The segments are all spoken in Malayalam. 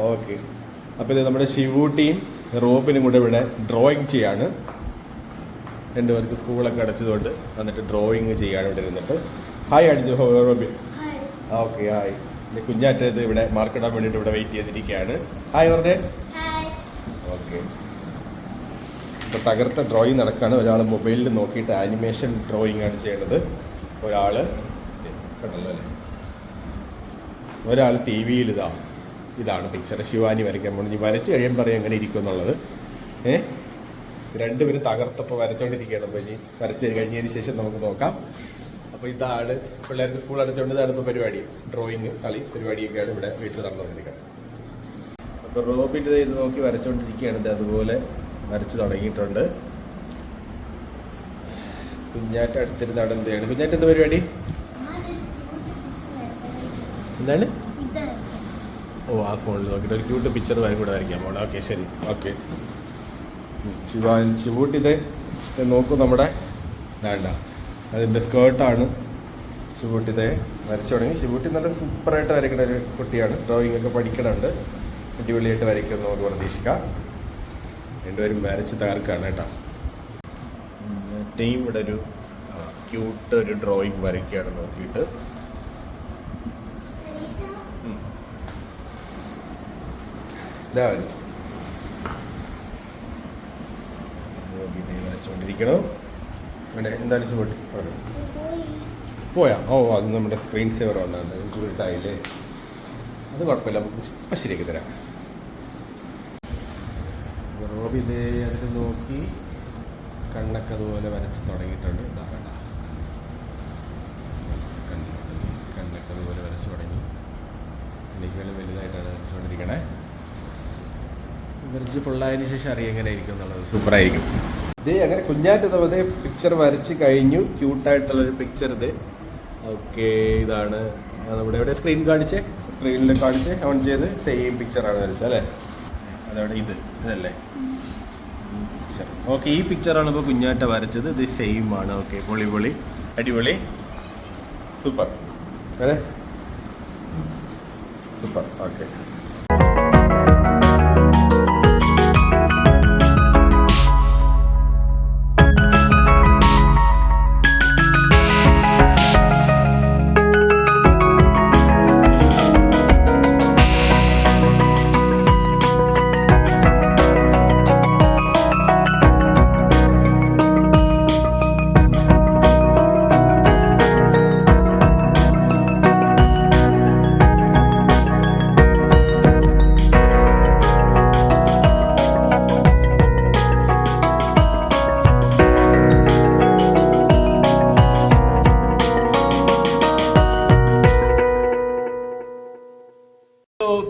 ഓക്കെ. അപ്പോൾ ഇത് നമ്മുടെ ശിവൂട്ടിയും റോബിനും കൂടെ ഇവിടെ ഡ്രോയിങ് ചെയ്യാണ്. രണ്ടുപേർക്ക് സ്കൂളൊക്കെ അടച്ചതുകൊണ്ട് വന്നിട്ട് ഡ്രോയിങ് ചെയ്യാണ് ഇവിടെ ഇരുന്നിട്ട്. ഹായ് അടിച്ചു റോബിൻ. Okay hi. കുഞ്ഞാറ്റ ഇത് ഇവിടെ മാർക്കിടാൻ വേണ്ടിയിട്ട് ഇവിടെ വെയിറ്റ് ചെയ്തിരിക്കുകയാണ്. ഹായ് പറഞ്ഞേ. ഓക്കെ. ഇപ്പോൾ തകർത്ത ഡ്രോയിങ് നടക്കുകയാണ്. ഒരാൾ മൊബൈലിൽ നോക്കിയിട്ട് ആനിമേഷൻ ഡ്രോയിങ് ആണ് ചെയ്യേണ്ടത്. ഒരാൾ കണ്ടല്ലോ അല്ലേ, ഒരാൾ ടി വിയിൽ ഇതാണ് പിക്ചർ ശിവാനി വരയ്ക്കാൻ പോകുന്നത്. ഇനി വരച്ച് കഴിയാൻ പറയാം എങ്ങനെ ഇരിക്കും എന്നുള്ളത്. രണ്ടുപേരും തകർത്തപ്പോൾ വരച്ചുകൊണ്ടിരിക്കുകയാണ്. അപ്പോൾ ഇനി വരച്ച് കഴിഞ്ഞതിന് ശേഷം നമുക്ക് നോക്കാം. അപ്പോൾ ഇതാണ് പിള്ളേർക്ക് സ്കൂൾ അടച്ചുകൊണ്ട് ഇതാണ് ഇപ്പോൾ പരിപാടി. ഡ്രോയിങ് കളി പരിപാടിയൊക്കെയാണ് ഇവിടെ വീട്ടിൽ നടന്നുകൊണ്ടിരിക്കുന്നത്. അപ്പോൾ റോബിൻ്റെ ഇത് നോക്കി വരച്ചുകൊണ്ടിരിക്കുകയാണ്. ഇത് അതുപോലെ വരച്ച് തുടങ്ങിയിട്ടുണ്ട്. കുഞ്ഞാറ്റ അടുത്തിരുന്ന് അവിടെ എന്ത് ചെയ്യണം? കുഞ്ഞാറ്റ എന്ത് പരിപാടി? എന്താണ്? ഓ ആ ഫോണിൽ നോക്കിയിട്ട് ഒരു ക്യൂട്ട് പിക്ചർ വരും കൂടെ വരയ്ക്കാൻ പോകണം. ഓക്കെ ശരി. ഓക്കെ. ശിവൂട്ടി ഇത് നോക്കൂ. നമ്മുടെ വേണ്ട അതിൻ്റെ സ്കേർട്ടാണ് ശിവൂട്ടി ഇത് വരച്ചു തുടങ്ങി. ശിവൂട്ടി നല്ല സൂപ്പറായിട്ട് വരയ്ക്കുന്ന ഒരു കുട്ടിയാണ്. ഡ്രോയിങ് ഒക്കെ പഠിക്കണുണ്ട്. അടിപൊളിയായിട്ട് വരയ്ക്കുന്നു നമുക്ക് പ്രതീക്ഷിക്കാം. രണ്ടുപേരും വരച്ച് തകർക്കാണ് കേട്ടോ. ടീം ഇവിടെ ഒരു ക്യൂട്ട് ഒരു ഡ്രോയിങ് വരയ്ക്കുകയാണ് നോക്കിയിട്ട്. വരച്ചുകൊണ്ടിരിക്കണോ? എന്താണ് ശിവൂട്ടി പോയാ? ഓ അത് നമ്മുടെ സ്ക്രീൻ സേവർ വന്നാണ്. ഇട്ടായില്ലേ? അത് കുഴപ്പമില്ല, നമുക്ക് ഇപ്പം ശരിയാക്കി തരാം. റോബി ഇതേ അതിൽ നോക്കി കണ്ണൊക്കെ അതുപോലെ വരച്ച് തുടങ്ങിയിട്ടുണ്ട്. ഇതാകണ്ട കണ്ണൊക്കെ അതുപോലെ വരച്ച് തുടങ്ങി. എനിക്ക് വേണ്ടി വലുതായിട്ടാണ് വരച്ചുകൊണ്ടിരിക്കണേ. വരച്ച് ഫുള്ളായതിനു ശേഷം അറിയാം എങ്ങനെ ഇരിക്കും എന്നുള്ളത്. സൂപ്പറായിരിക്കും. ഇതേ അങ്ങനെ കുഞ്ഞായിട്ട് അതേ പിക്ചർ വരച്ച് കഴിഞ്ഞു. ക്യൂട്ടായിട്ടുള്ളൊരു പിക്ചർ ഇത്. ഓക്കെ. ഇതാണ് നമ്മുടെ ഇവിടെ സ്ക്രീൻ കാണിച്ചേ, സ്ക്രീനിൽ കാണിച്ച് ഓൺ ചെയ്ത് സെയിം പിക്ചറാണ് വരച്ചത് അല്ലേ? അതവിടെ ഇതല്ലേ പിക്ചർ. ഓക്കെ. ഈ പിക്ചറാണ് ഇപ്പോൾ കുഞ്ഞാറ്റ വരച്ചത്. ഇത് സെയിം ആണ്. ഓക്കെ. പൊളി അടിപൊളി സൂപ്പർ അല്ലേ? സൂപ്പർ. ഓക്കെ.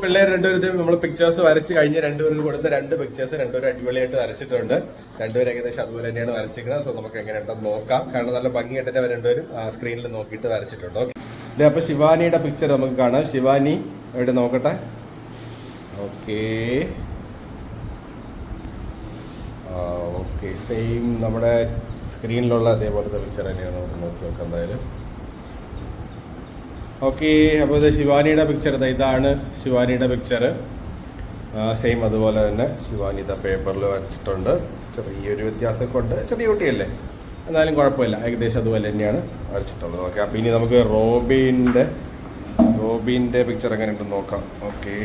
പിള്ളേർ രണ്ടുപേരും നമ്മൾ പിക്ചേഴ്സ് വരച്ച് കഴിഞ്ഞ് രണ്ടുപേരും കൊടുത്ത രണ്ട് പിക്ചേഴ്സ് രണ്ടുപേരും അടിപൊളിയായിട്ട് വരച്ചിട്ടുണ്ട്. രണ്ടുപേരും ഏകദേശം അതുപോലെ തന്നെയാണ് വരച്ചിരിക്കുന്നത്. സോ നമുക്ക് എങ്ങനെയുണ്ടെന്ന് നോക്കാം. കാരണം നല്ല ഭംഗിയായിട്ട് തന്നെ രണ്ടുപേരും സ്ക്രീനിൽ നോക്കിയിട്ട് വരച്ചിട്ടുണ്ട്. ഓക്കെ. അപ്പൊ ശിവാനിയുടെ പിക്ചർ നമുക്ക് കാണാം. ശിവാനി എവിടെ നോക്കട്ടെ. ഓക്കെ. ഓക്കെ. സെയിം നമ്മുടെ സ്ക്രീനിലുള്ള അതേപോലത്തെ പിക്ചർ തന്നെയാണ്. നമുക്ക് നോക്കി നോക്കാം എന്തായാലും. ഓക്കെ. അപ്പോൾ ഇത് ശിവാനിയുടെ പിക്ചർ. ഇതാണ് ശിവാനിയുടെ പിക്ചർ. സെയിം അതുപോലെ തന്നെ ശിവാനി പേപ്പറിൽ വരച്ചിട്ടുണ്ട്. ചെറിയൊരു വ്യത്യാസമൊക്കെ ഉണ്ട്. ചെറിയ കുട്ടിയല്ലേ, എന്നാലും കുഴപ്പമില്ല. ഏകദേശം അതുപോലെ തന്നെയാണ് വരച്ചിട്ടുള്ളത്. ഓക്കെ. അപ്പോൾ ഇനി നമുക്ക് റോബിൻ്റെ പിക്ചർ എങ്ങനെ ഉണ്ടെന്ന് നോക്കാം. ഓക്കെ.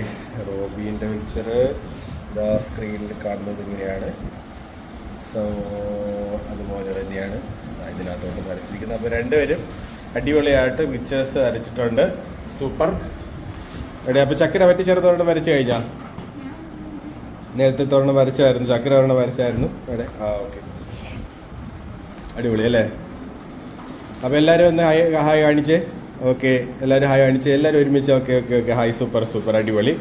റോബിൻ്റെ പിക്ചർ ഇതാ സ്ക്രീനിൽ കാണുന്നത് ഇങ്ങനെയാണ്. സോ അതുപോലെ തന്നെയാണ് ഇതിനകത്തോട്ട് വരച്ചിരിക്കുന്നത്. അപ്പോൾ രണ്ടുപേരും അടിപൊളിയായിട്ട് പിക്ചേഴ്സ് വരച്ചിട്ടുണ്ട്. സൂപ്പർ. എവിടെ അപ്പോൾ ചക്കര പറ്റി ചെറുതോരണം വരച്ച് കഴിഞ്ഞാൽ നേരത്തെ തോരണം വരച്ചായിരുന്നു. ചക്കര തോരണം വരച്ചായിരുന്നു എവിടെ? ഓക്കെ. അടിപൊളി അല്ലേ? അപ്പോൾ എല്ലാവരും ഒന്ന് ഹായ് കാണിച്ചേ. ഓക്കെ. എല്ലാവരും ഹായ് കാണിച്ചേ. എല്ലാവരും ഒരുമിച്ച്. ഓക്കെ. ഹായ്. സൂപ്പർ അടിപൊളി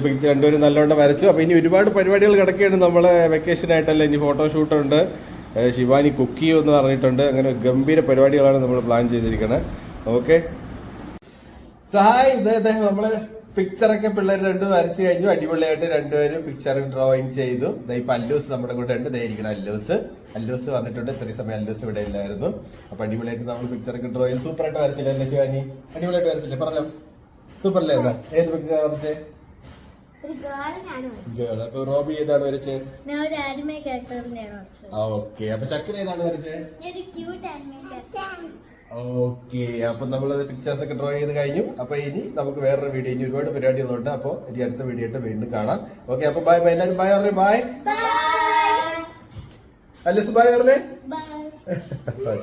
പിക്ചർ. രണ്ടുപേരും നല്ലോണം വരച്ചു. അപ്പോൾ ഇനി ഒരുപാട് പരിപാടികൾ കിടക്കുകയാണ്. നമ്മളെ വെക്കേഷനായിട്ടല്ലേ, ഇനി ഫോട്ടോഷൂട്ടുണ്ട്. ശിവാനി കുക്ക് ചെയ്യുമെന്ന് പറഞ്ഞിട്ടുണ്ട്. അങ്ങനെ ഗംഭീര പരിപാടികളാണ് നമ്മൾ പ്ലാൻ ചെയ്തിരിക്കുന്നത്. ഓക്കെ. സഹായ് ഇതേ നമ്മള് പിക്ചറൊക്കെ പിള്ളേർ രണ്ടും വരച്ചു കഴിഞ്ഞു. അടിപൊളിയായിട്ട് രണ്ടുപേരും പിക്ചർ ഡ്രോയിങ് ചെയ്തു. ഇപ്പൊ അല്ലൂസ് നമ്മുടെ കൂടെ ഉണ്ട്. ഇരിക്കണം അല്ലൂസ് വന്നിട്ടുണ്ട്. ഇത്രയും സമയം അല്ലൂസ് ഇവിടെ ഇല്ലായിരുന്നു. അപ്പൊ അടിപൊളിയായിട്ട് നമ്മൾ പിക്ചറൊക്കെ ഡ്രോയിങ് സൂപ്പറായിട്ട് വരച്ചില്ലേ ശിവാനി? അടിപൊളിയായിട്ട് വരച്ചില്ലേ? പറഞ്ഞോ. സൂപ്പർ അല്ലേ? എന്താ ഏത് പിക്ചർ വരച്ചേ? ഒരു ഗേളിനാണ് വരച്ചത്. ഗേൾ. അപ്പൊ റോബി ഏതാണ് വരച്ചേ? ഞാൻ ഒരു ആനിമേ ക്യാരക്ടറിനെയാണ് വരച്ചത്. ഓക്കെ. അപ്പൊ ചക്കര ഏതാണ് വരച്ചേ? ഒരു ക്യൂട്ട് ആനിമേ ക്യാരക്ടർ. ഓക്കെ. അപ്പൊ നമ്മളത് പിക്ചേഴ്സ് ഒക്കെ ഡ്രോ ചെയ്ത് കഴിഞ്ഞു. അപ്പൊ ഇനി നമുക്ക് വേറൊരു വീഡിയോ, ഇനി ഒരുപാട് പരിപാടികളുണ്ട്. അപ്പൊ ഇനി അടുത്ത വീഡിയോ ആയിട്ട് വീണ്ടും കാണാം. ഓക്കെ. അപ്പൊ ബൈ ബൈ. എല്ലാവരും ബൈ പറഞ്ഞേ. ബൈ. ബൈ. അല്ലസ് ബൈ പറഞ്ഞേ. ബൈ.